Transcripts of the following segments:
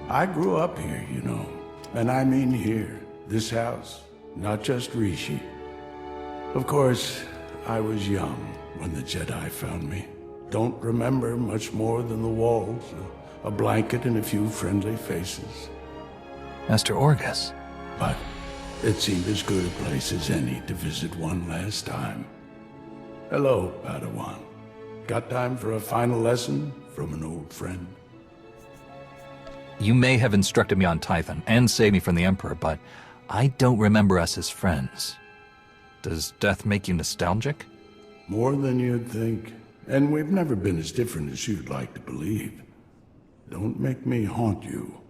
I grew up here, you know. And I mean here, this house, not just Rishi. Of course, I was young when the Jedi found me. Don't remember much more than the walls, a blanket and a few friendly faces. Master Orgus. But it seemed as good a place as any to visit one last time. Hello, Padawan. Got time for a final lesson from an old friend? You may have instructed me on Tython and saved me from the Emperor, but I don't remember us as friends. Does death make you nostalgic? More than you'd think. And we've never been as different as you'd like to believe. Don't make me haunt you.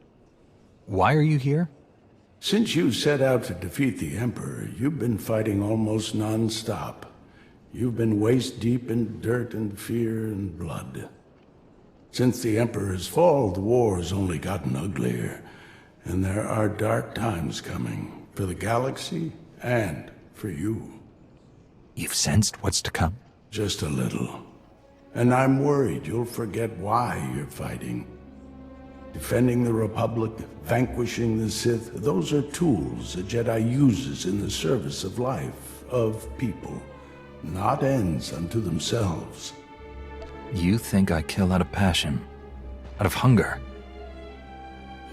Why are you here? Since you set out to defeat the Emperor, you've been fighting almost non-stop. You've been waist-deep in dirt and fear and blood. Since the Emperor's fall, the war's only gotten uglier. And there are dark times coming, for the galaxy and for you. You've sensed what's to come? Just a little. And I'm worried you'll forget why you're fighting. Defending the Republic, vanquishing the Sith, those are tools a Jedi uses in the service of life, of people. Not ends unto themselves. You think I kill out of passion, out of hunger.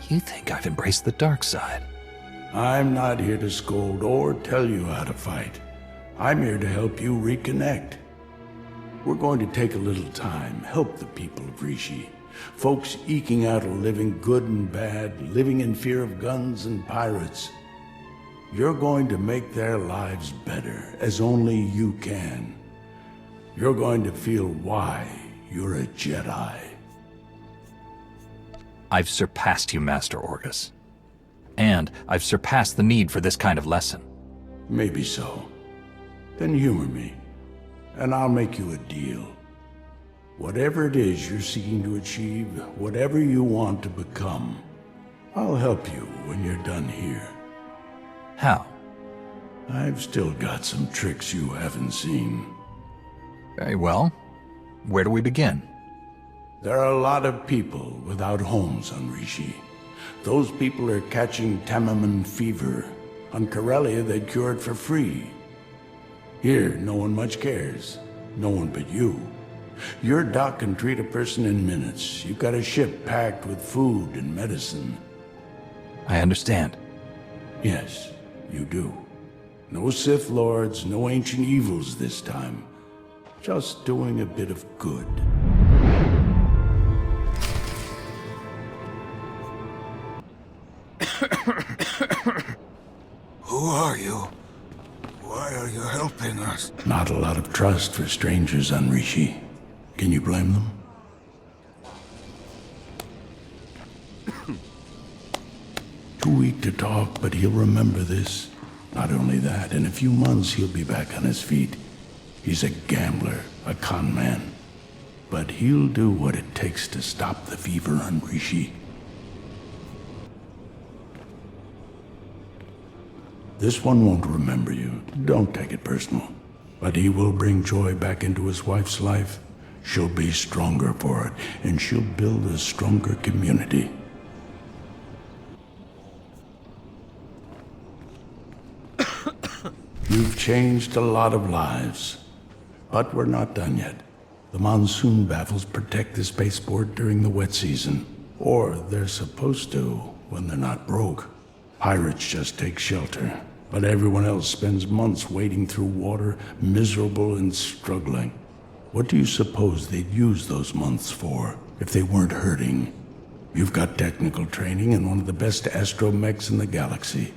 You think I've embraced the dark side. I'm not here to scold or tell you how to fight. I'm here to help you reconnect. We're going to take a little time, help the people of Rishi. Folks eking out a living, good and bad, living in fear of guns and pirates. You're going to make their lives better, as only you can. You're going to feel why you're a Jedi. I've surpassed you, Master Orgus. And I've surpassed the need for this kind of lesson. Maybe so. Then humor me, and I'll make you a deal. Whatever it is you're seeking to achieve, whatever you want to become, I'll help you when you're done here. How? I've still got some tricks you haven't seen. Very well. Where do we begin? There are a lot of people without homes on Rishi. Those people are catching Tamaman fever. On Corellia, they'd cure it for free. Here, no one much cares. No one but you. Your doc can treat a person in minutes. You've got a ship packed with food and medicine. I understand. Yes, you do. No Sith Lords, no ancient evils this time. Just doing a bit of good. Who are you? Why are you helping us? Not a lot of trust for strangers on Rishi. Can you blame them? Too weak to talk, but he'll remember this. Not only that, in a few months he'll be back on his feet. He's a gambler, a con man. But he'll do what it takes to stop the fever on Rishi. This one won't remember you. Don't take it personal. But he will bring joy back into his wife's life. She'll be stronger for it, and she'll build a stronger community. You've changed a lot of lives. But we're not done yet. The monsoon baffles protect the spaceport during the wet season. Or they're supposed to when they're not broke. Pirates just take shelter. But everyone else spends months wading through water, miserable and struggling. What do you suppose they'd use those months for, if they weren't hurting? You've got technical training and one of the best astromechs in the galaxy.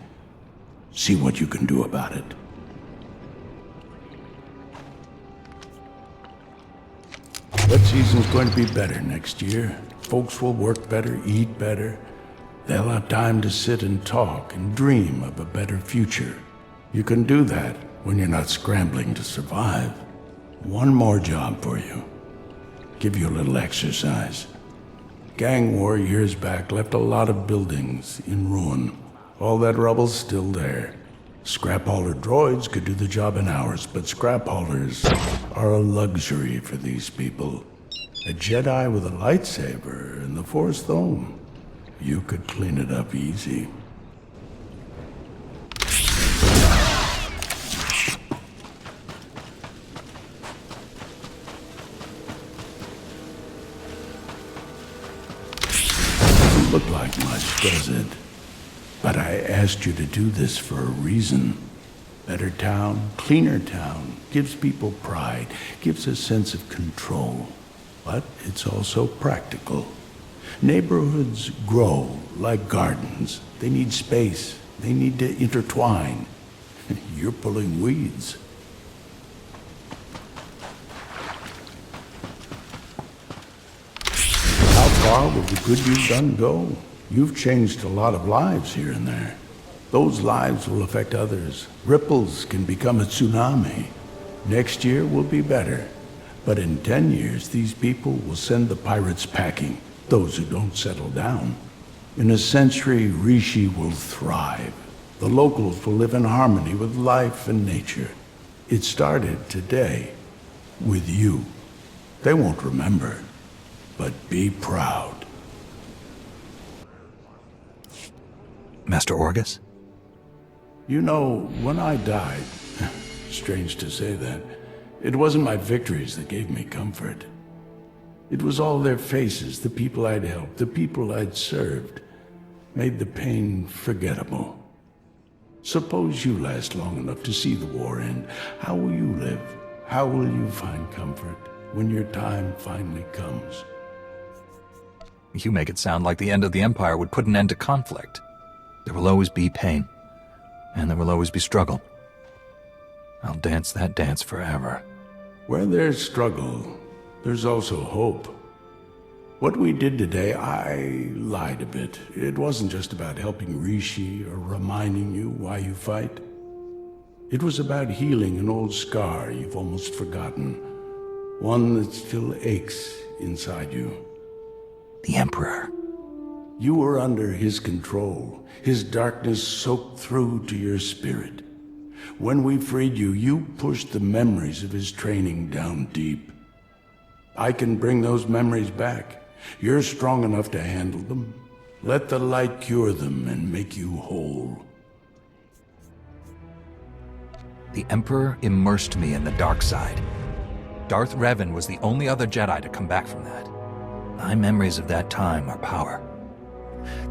See what you can do about it. Wet season's going to be better next year. Folks will work better, eat better. They'll have time to sit and talk and dream of a better future. You can do that when you're not scrambling to survive. One more job for you. Give you a little exercise. Gang war years back left a lot of buildings in ruin. All that rubble's still there. Scrap hauler droids could do the job in hours, but scrap haulers are a luxury for these people. A Jedi with a lightsaber and the Force Thome. You could clean it up easy. Doesn't look like much, does it? But I asked you to do this for a reason. Better town, cleaner town, gives people pride, gives a sense of control. But it's also practical. Neighborhoods grow like gardens. They need space. They need to intertwine. You're pulling weeds. How far will the good you've done go? You've changed a lot of lives here and there. Those lives will affect others. Ripples can become a tsunami. Next year will be better. But in 10 years, these people will send the pirates packing, those who don't settle down. In a century, Rishi will thrive. The locals will live in harmony with life and nature. It started today, with you. They won't remember, but be proud. Master Orgus? You know, when I died, strange to say that, it wasn't my victories that gave me comfort. It was all their faces, the people I'd helped, the people I'd served, made the pain forgettable. Suppose you last long enough to see the war end. How will you live? How will you find comfort when your time finally comes? You make it sound like the end of the Empire would put an end to conflict. There will always be pain, and there will always be struggle. I'll dance that dance forever. Where there's struggle, there's also hope. What we did today, I lied a bit. It wasn't just about helping Rishi or reminding you why you fight. It was about healing an old scar you've almost forgotten. One that still aches inside you. The Emperor. You were under his control. His darkness soaked through to your spirit. When we freed you, you pushed the memories of his training down deep. I can bring those memories back. You're strong enough to handle them. Let the light cure them and make you whole. The Emperor immersed me in the dark side. Darth Revan was the only other Jedi to come back from that. My memories of that time are power.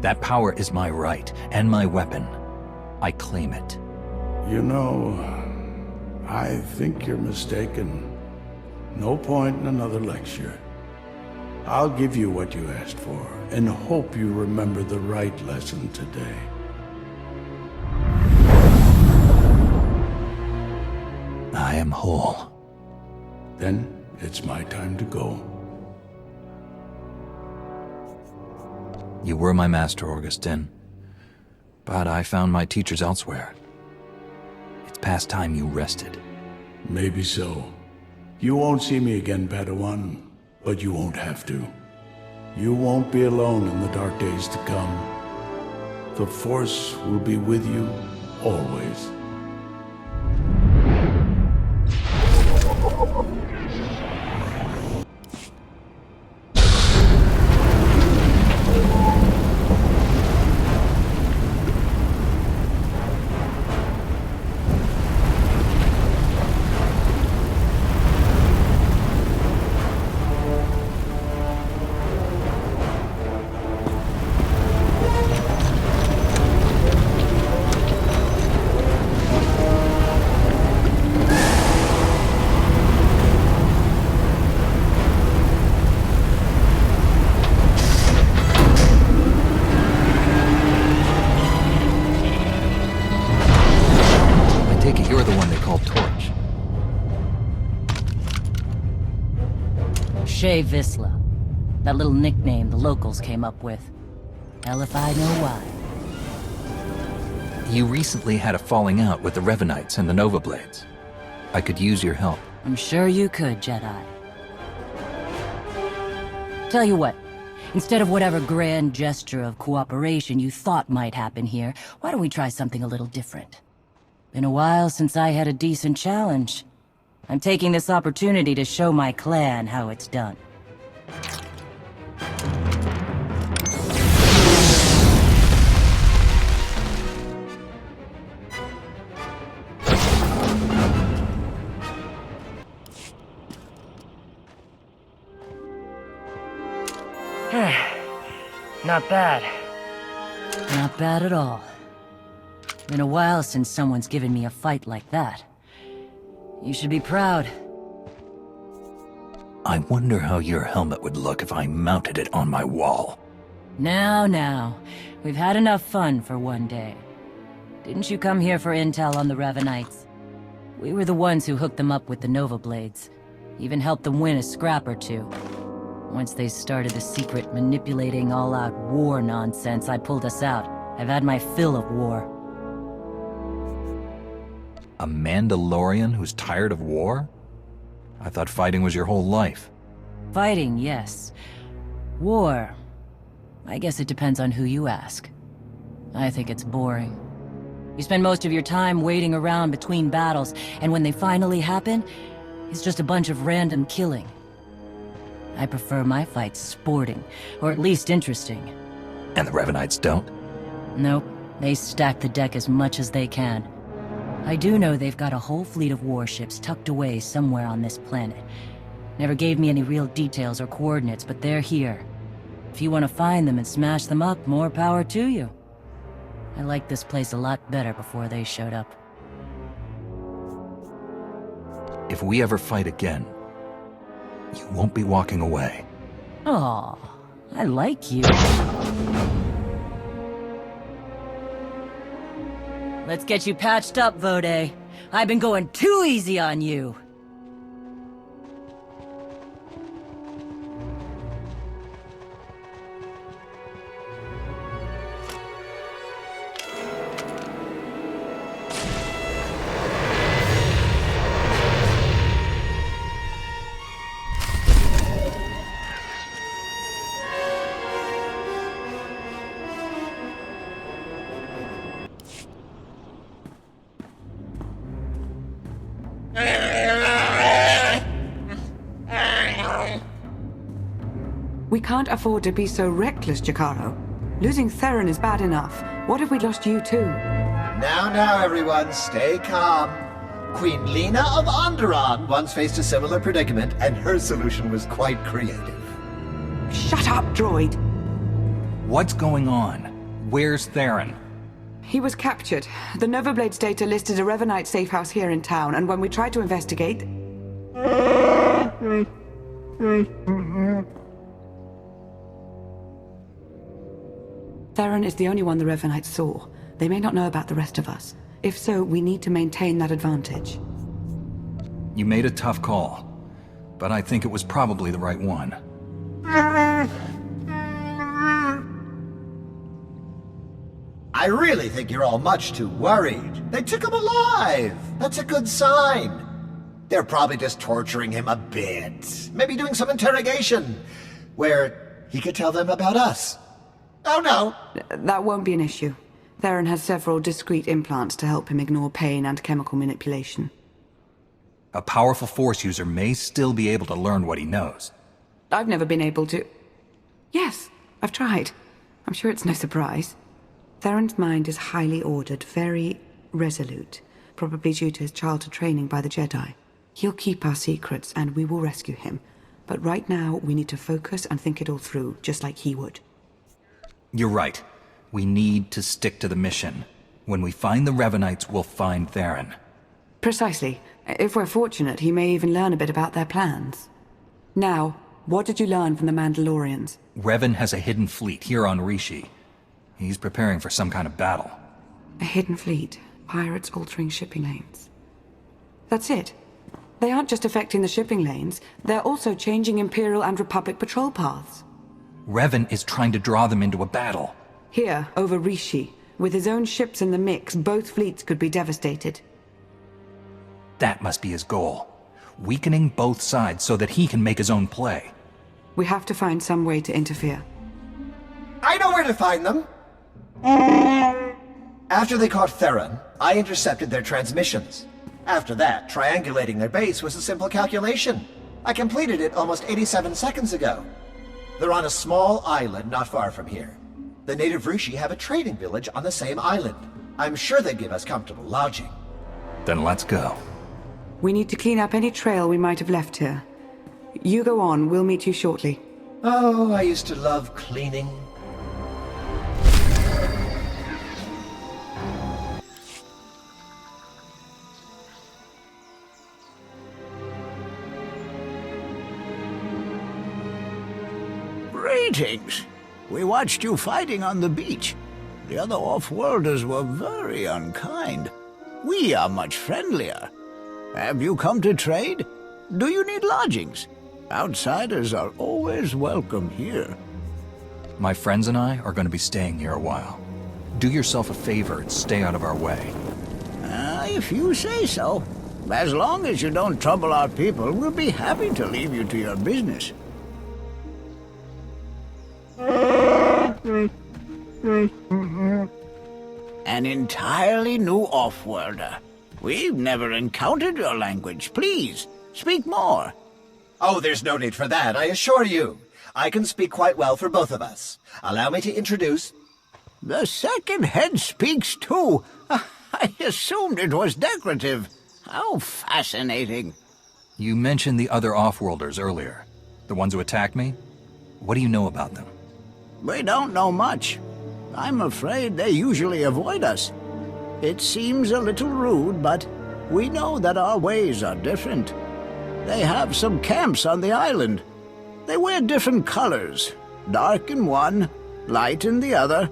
That power is my right and my weapon. I claim it. You know, I think you're mistaken. No point in another lecture. I'll give you what you asked for, and hope you remember the right lesson today. I am whole. Then it's my time to go. You were my master, Orgus Din, but I found my teachers elsewhere. It's past time you rested. Maybe so. You won't see me again, Padawan, but you won't have to. You won't be alone in the dark days to come. The Force will be with you always. You're the one they call Torch. Shay Visla. That little nickname the locals came up with. Hell if I know why. You recently had a falling out with the Revanites and the Nova Blades. I could use your help. I'm sure you could, Jedi. Tell you what, instead of whatever grand gesture of cooperation you thought might happen here, why don't we try something a little different? Been a while since I had a decent challenge. I'm taking this opportunity to show my clan how it's done. Not bad. Not bad at all. Been a while since someone's given me a fight like that. You should be proud. I wonder how your helmet would look if I mounted it on my wall. Now. We've had enough fun for one day. Didn't you come here for intel on the Ravenites? We were the ones who hooked them up with the Nova Blades. Even helped them win a scrap or two. Once they started the secret manipulating all-out war nonsense, I pulled us out. I've had my fill of war. A Mandalorian who's tired of war? I thought fighting was your whole life. Fighting, yes. War. I guess it depends on who you ask. I think it's boring. You spend most of your time waiting around between battles, and when they finally happen, it's just a bunch of random killing. I prefer my fights sporting, or at least interesting. And the Revenites don't? Nope. They stack the deck as much as they can. I do know they've got a whole fleet of warships tucked away somewhere on this planet. Never gave me any real details or coordinates, but they're here. If you want to find them and smash them up, more power to you. I liked this place a lot better before they showed up. If we ever fight again, you won't be walking away. Aw, I like you. Let's get you patched up, Vode. I've been going too easy on you. We can't afford to be so reckless, Jakaro. Losing Theron is bad enough. What if we lost you too? Now, everyone, stay calm. Queen Lena of Onderon once faced a similar predicament, and her solution was quite creative. Shut up, droid! What's going on? Where's Theron? He was captured. The Nova Blades data listed a Revanite safe house here in town, and when we tried to investigate... Theron is the only one the Revanites saw. They may not know about the rest of us. If so, we need to maintain that advantage. You made a tough call, but I think it was probably the right one. I really think you're all much too worried. They took him alive. That's a good sign. They're probably just torturing him a bit. Maybe doing some interrogation, where he could tell them about us. Oh no! That won't be an issue. Theron has several discrete implants to help him ignore pain and chemical manipulation. A powerful Force user may still be able to learn what he knows. I've never been able to... Yes, I've tried. I'm sure it's no surprise. Theron's mind is highly ordered, very resolute, probably due to his childhood training by the Jedi. He'll keep our secrets, and we will rescue him. But right now, we need to focus and think it all through, just like he would. You're right. We need to stick to the mission. When we find the Revanites, we'll find Theron. Precisely. If we're fortunate, he may even learn a bit about their plans. Now, what did you learn from the Mandalorians? Revan has a hidden fleet here on Rishi. He's preparing for some kind of battle. A hidden fleet. Pirates altering shipping lanes. That's it. They aren't just affecting the shipping lanes, they're also changing Imperial and Republic patrol paths. Revan is trying to draw them into a battle. Here, over Rishi. With his own ships in the mix, both fleets could be devastated. That must be his goal. Weakening both sides so that he can make his own play. We have to find some way to interfere. I know where to find them! After they caught Theron, I intercepted their transmissions. After that, triangulating their base was a simple calculation. I completed it almost 87 seconds ago. They're on a small island not far from here. The native Rishi have a trading village on the same island. I'm sure they'd give us comfortable lodging. Then let's go. We need to clean up any trail we might have left here. You go on, we'll meet you shortly. Oh, I used to love cleaning. Greetings. We watched you fighting on the beach. The other off-worlders were very unkind. We are much friendlier. Have you come to trade? Do you need lodgings? Outsiders are always welcome here. My friends and I are going to be staying here a while. Do yourself a favor and stay out of our way. If you say so. As long as you don't trouble our people, we'll be happy to leave you to your business. An entirely new off-worlder. We've never encountered your language. Please, speak more. Oh, there's no need for that, I assure you. I can speak quite well for both of us. Allow me to introduce... The second head speaks too. I assumed it was decorative. How fascinating. You mentioned the other off-worlders earlier. The ones who attacked me? What do you know about them? We don't know much. I'm afraid they usually avoid us. It seems a little rude, but we know that our ways are different. They have some camps on the island. They wear different colors, dark in one, light in the other,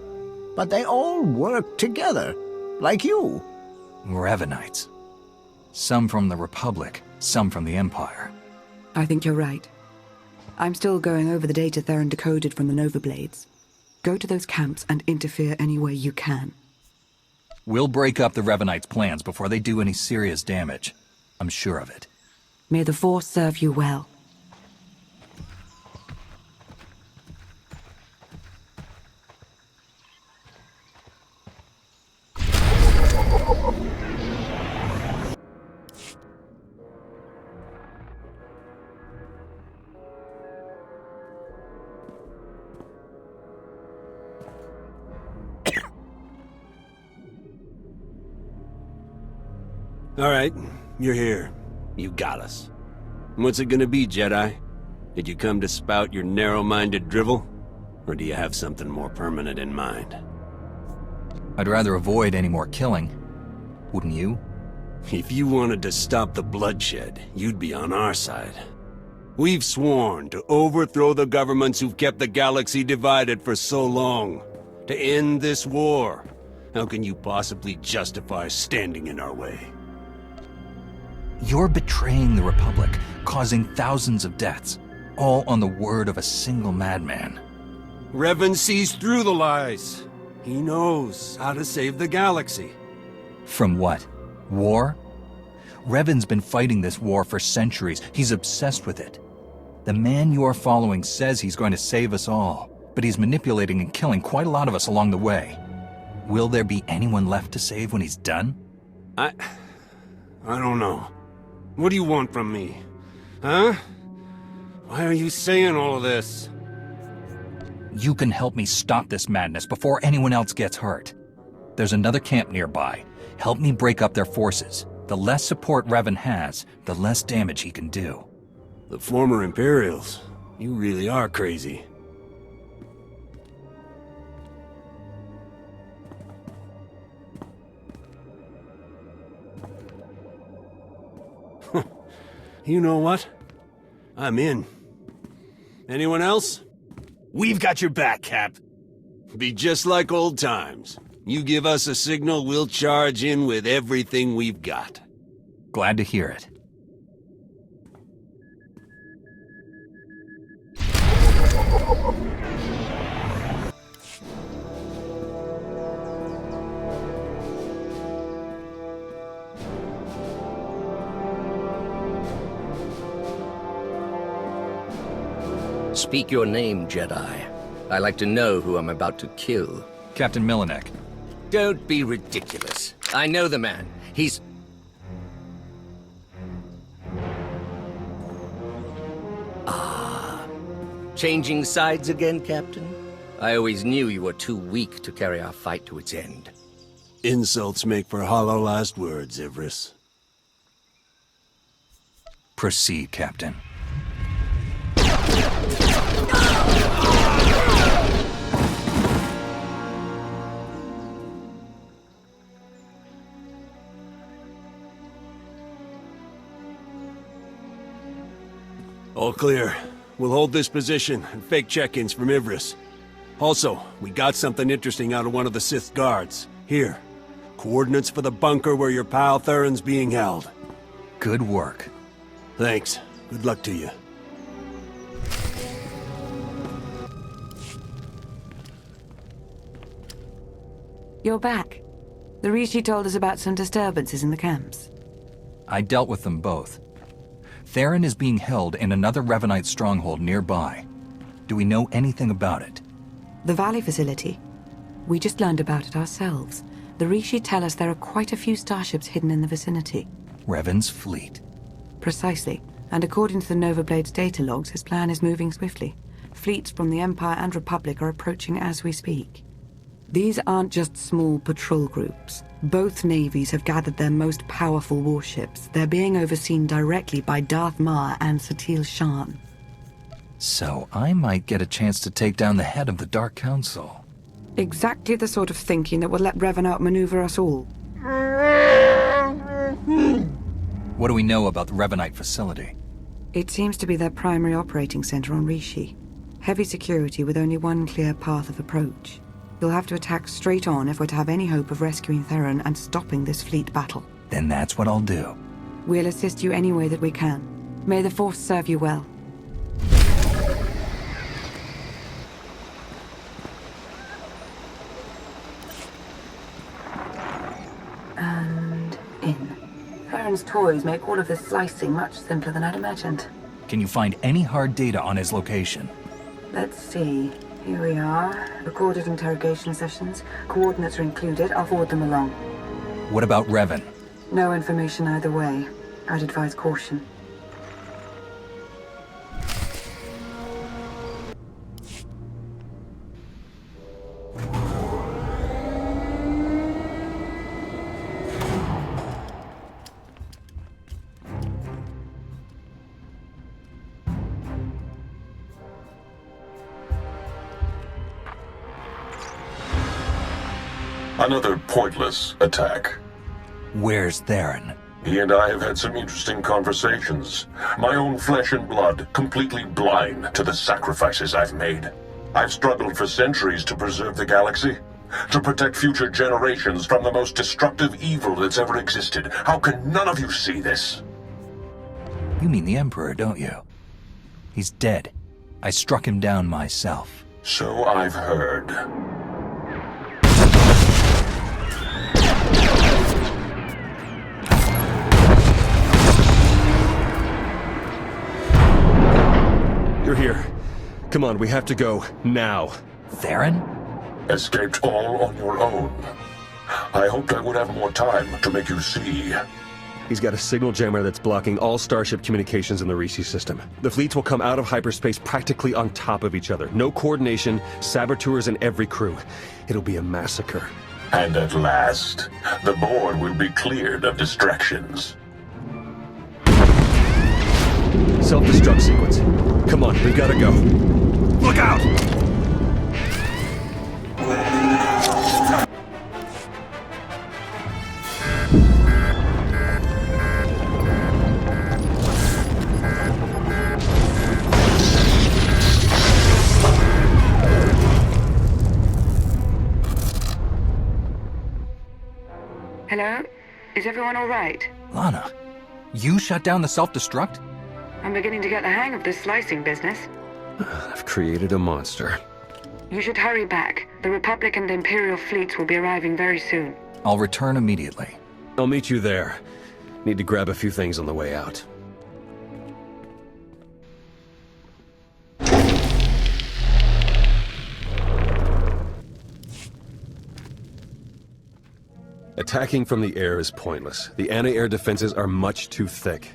but they all work together, like you. Revenites. Some from the Republic, some from the Empire. I think you're right. I'm still going over the data Theron decoded from the Nova Blades. Go to those camps and interfere any way you can. We'll break up the Revenites' plans before they do any serious damage. I'm sure of it. May the Force serve you well. All right, you're here. You got us. What's it gonna be, Jedi? Did you come to spout your narrow-minded drivel? Or do you have something more permanent in mind? I'd rather avoid any more killing. Wouldn't you? If you wanted to stop the bloodshed, you'd be on our side. We've sworn to overthrow the governments who've kept the galaxy divided for so long. To end this war. How can you possibly justify standing in our way? You're betraying the Republic, causing thousands of deaths, all on the word of a single madman. Revan sees through the lies. He knows how to save the galaxy. From what? War? Revan's been fighting this war for centuries. He's obsessed with it. The man you're following says he's going to save us all, but he's manipulating and killing quite a lot of us along the way. Will there be anyone left to save when he's done? I don't know. What do you want from me? Huh? Why are you saying all of this? You can help me stop this madness before anyone else gets hurt. There's another camp nearby. Help me break up their forces. The less support Revan has, the less damage he can do. The former Imperials. You really are crazy. You know what? I'm in. Anyone else? We've got your back, Cap. Be just like old times. You give us a signal, we'll charge in with everything we've got. Glad to hear it. Speak your name, Jedi. I like to know who I'm about to kill. Captain Milinek. Don't be ridiculous. I know the man. He's... Changing sides again, Captain? I always knew you were too weak to carry our fight to its end. Insults make for hollow last words, Ivris. Proceed, Captain. All clear. We'll hold this position and fake check-ins from Ivris. Also, we got something interesting out of one of the Sith guards. Here. Coordinates for the bunker where your pal Theron's being held. Good work. Thanks. Good luck to you. You're back. The Rishi told us about some disturbances in the camps. I dealt with them both. Theron is being held in another Revanite stronghold nearby. Do we know anything about it? The Valley facility? We just learned about it ourselves. The Rishi tell us there are quite a few starships hidden in the vicinity. Revan's fleet. Precisely. And according to the Nova Blade's data logs, his plan is moving swiftly. Fleets from the Empire and Republic are approaching as we speak. These aren't just small patrol groups. Both navies have gathered their most powerful warships. They're being overseen directly by Darth Marr and Satil Shan. So I might get a chance to take down the head of the Dark Council. Exactly the sort of thinking that will let Revan outmaneuver us all. What do we know about the Revanite facility? It seems to be their primary operating center on Rishi. Heavy security with only one clear path of approach. You'll have to attack straight on if we're to have any hope of rescuing Theron and stopping this fleet battle. Then that's what I'll do. We'll assist you any way that we can. May the Force serve you well. And in. Theron's toys make all of this slicing much simpler than I'd imagined. Can you find any hard data on his location? Let's see. Here we are. Recorded interrogation sessions. Coordinates are included. I'll forward them along. What about Revan? No information either way. I'd advise caution. Another pointless attack. Where's Theron? He and I have had some interesting conversations. My own flesh and blood, completely blind to the sacrifices I've made. I've struggled for centuries to preserve the galaxy, to protect future generations from the most destructive evil that's ever existed. How can none of you see this? You mean the Emperor, don't you? He's dead. I struck him down myself. So I've heard. You're here. Come on, we have to go. Now. Theron? Escaped all on your own. I hoped I would have more time to make you see. He's got a signal jammer that's blocking all Starship communications in the Rishi system. The fleets will come out of hyperspace practically on top of each other. No coordination, saboteurs in every crew. It'll be a massacre. And at last, the board will be cleared of distractions. Self-destruct sequence. Come on, we've got to go. Look out! Hello? Is everyone all right? Lana, you shut down the self-destruct? I'm beginning to get the hang of this slicing business. I've created a monster. You should hurry back. The Republic and Imperial fleets will be arriving very soon. I'll return immediately. I'll meet you there. Need to grab a few things on the way out. Attacking from the air is pointless. The anti-air defenses are much too thick.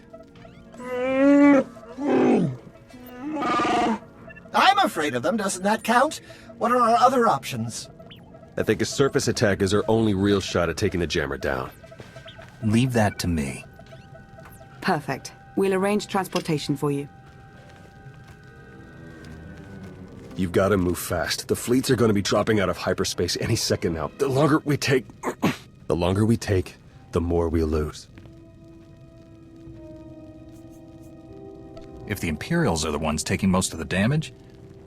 I'm afraid of them, doesn't that count? What are our other options? I think a surface attack is our only real shot at taking the jammer down. Leave that to me. Perfect. We'll arrange transportation for you. You've got to move fast. The fleets are going to be dropping out of hyperspace any second now. The longer we take... the more we'll lose. If the Imperials are the ones taking most of the damage,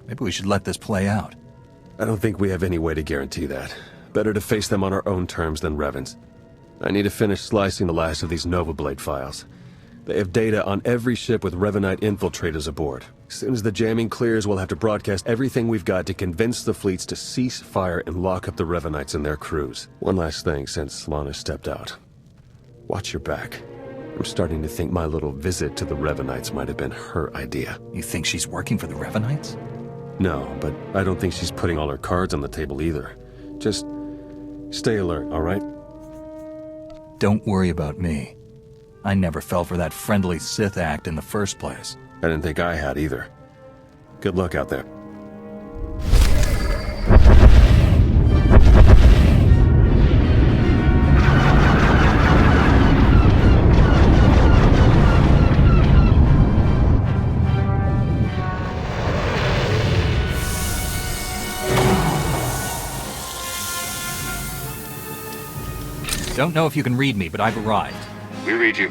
maybe we should let this play out. I don't think we have any way to guarantee that. Better to face them on our own terms than Revan's. I need to finish slicing the last of these Nova Blade files. They have data on every ship with Revanite infiltrators aboard. As soon as the jamming clears, we'll have to broadcast everything we've got to convince the fleets to cease fire and lock up the Revanites and their crews. One last thing since Lana stepped out. Watch your back. I'm starting to think my little visit to the Revanites might have been her idea. You think she's working for the Revanites? No, but I don't think she's putting all her cards on the table either. Just stay alert, all right? Don't worry about me. I never fell for that friendly Sith act in the first place. I didn't think I had either. Good luck out there. Don't know if you can read me, but I've arrived. We read you.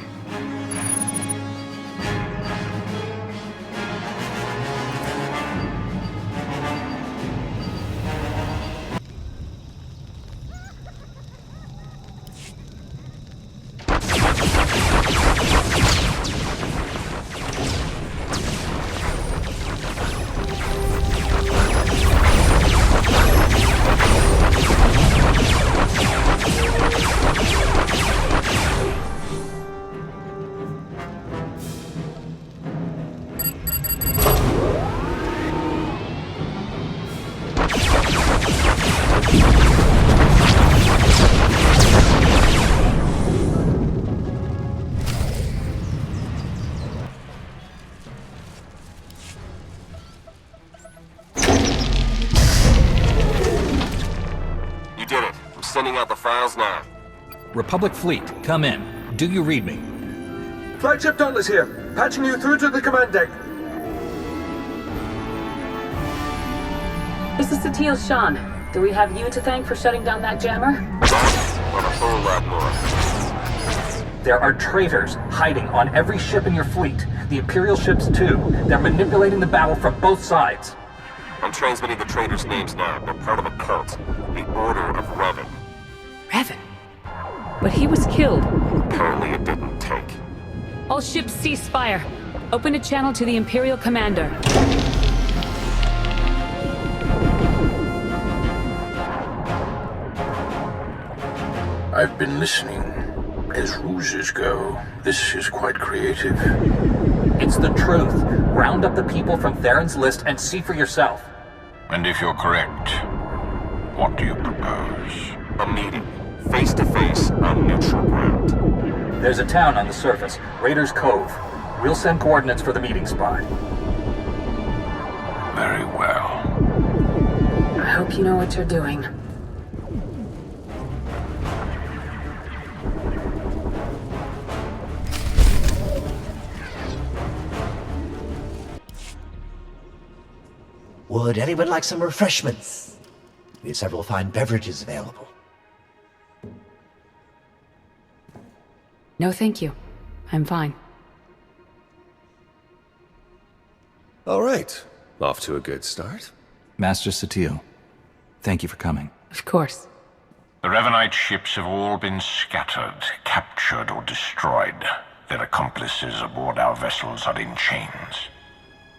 Sending out the files now. Republic fleet, come in. Do you read me? Flagship Dauntless here. Patching you through to the command deck. This is Satil Shan. Do we have you to thank for shutting down that jammer? Well, a whole lot more. There are traitors hiding on every ship in your fleet. The Imperial ships too. They're manipulating the battle from both sides. I'm transmitting the traitors' names now. They're part of a cult. The Order of Revan. Revan? But he was killed. Apparently it didn't take. All ships cease fire. Open a channel to the Imperial Commander. I've been listening. As ruses go, this is quite creative. It's the truth. Round up the people from Theron's list and see for yourself. And if you're correct, what do you propose? A meeting. Face to face on neutral ground. There's a town on the surface, Raiders Cove. We'll send coordinates for the meeting spot. Very well. I hope you know what you're doing. Would anyone like some refreshments? We have several fine beverages available. No, thank you. I'm fine. All right. Off to a good start. Master Satil, thank you for coming. Of course. The Revanite ships have all been scattered, captured, or destroyed. Their accomplices aboard our vessels are in chains.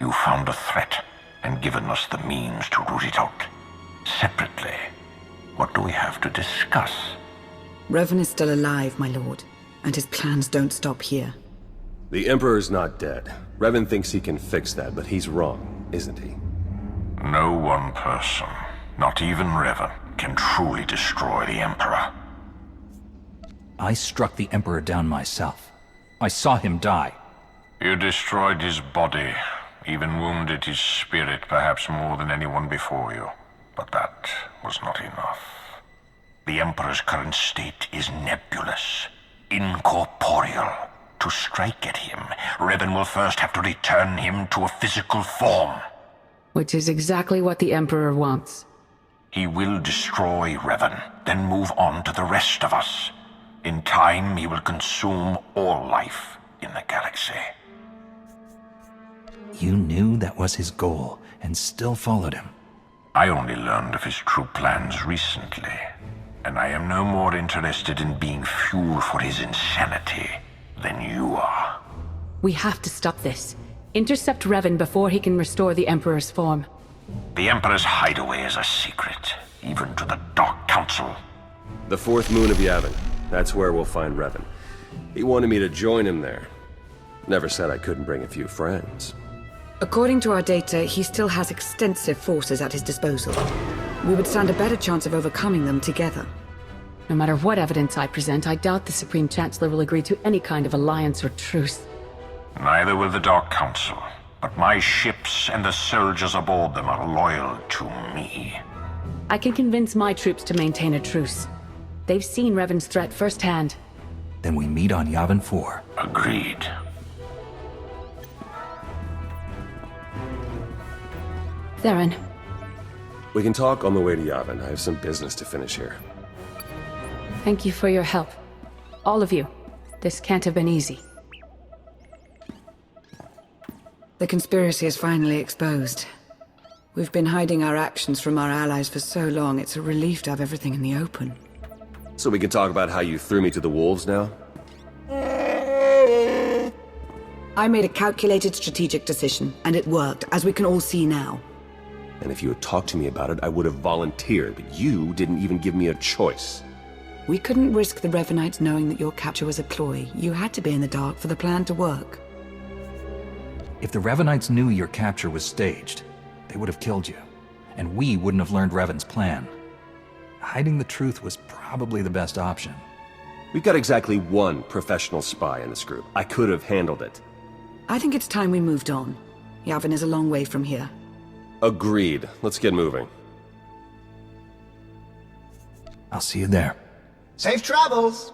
You found a threat and given us the means to root it out. Separately, what do we have to discuss? Revan is still alive, my lord, and his plans don't stop here. The Emperor's not dead. Revan thinks he can fix that, but he's wrong, isn't he? No one person, not even Revan, can truly destroy the Emperor. I struck the Emperor down myself. I saw him die. You destroyed his body, even wounded his spirit perhaps more than anyone before you. But that was not enough. The Emperor's current state is nebulous, incorporeal. To strike at him, Revan will first have to return him to a physical form. Which is exactly what the Emperor wants. He will destroy Revan, then move on to the rest of us. In time, he will consume all life in the galaxy. You knew that was his goal, and still followed him. I only learned of his true plans recently, and I am no more interested in being fuel for his insanity than you are. We have to stop this. Intercept Revan before he can restore the Emperor's form. The Emperor's hideaway is a secret, even to the Dark Council. The fourth moon of Yavin. That's where we'll find Revan. He wanted me to join him there. Never said I couldn't bring a few friends. According to our data, he still has extensive forces at his disposal. We would stand a better chance of overcoming them together. No matter what evidence I present, I doubt the Supreme Chancellor will agree to any kind of alliance or truce. Neither will the Dark Council, but my ships and the soldiers aboard them are loyal to me. I can convince my troops to maintain a truce. They've seen Revan's threat firsthand. Then we meet on Yavin 4. Agreed. Theron. We can talk on the way to Yavin. I have some business to finish here. Thank you for your help. All of you. This can't have been easy. The conspiracy is finally exposed. We've been hiding our actions from our allies for so long, it's a relief to have everything in the open. So we can talk about how you threw me to the wolves now? I made a calculated strategic decision, and it worked, as we can all see now. And if you had talked to me about it, I would have volunteered, but you didn't even give me a choice. We couldn't risk the Revanites knowing that your capture was a ploy. You had to be in the dark for the plan to work. If the Revanites knew your capture was staged, they would have killed you, and we wouldn't have learned Revan's plan. Hiding the truth was probably the best option. We've got exactly one professional spy in this group. I could have handled it. I think it's time we moved on. Yavin is a long way from here. Agreed. Let's get moving. I'll see you there. Safe travels!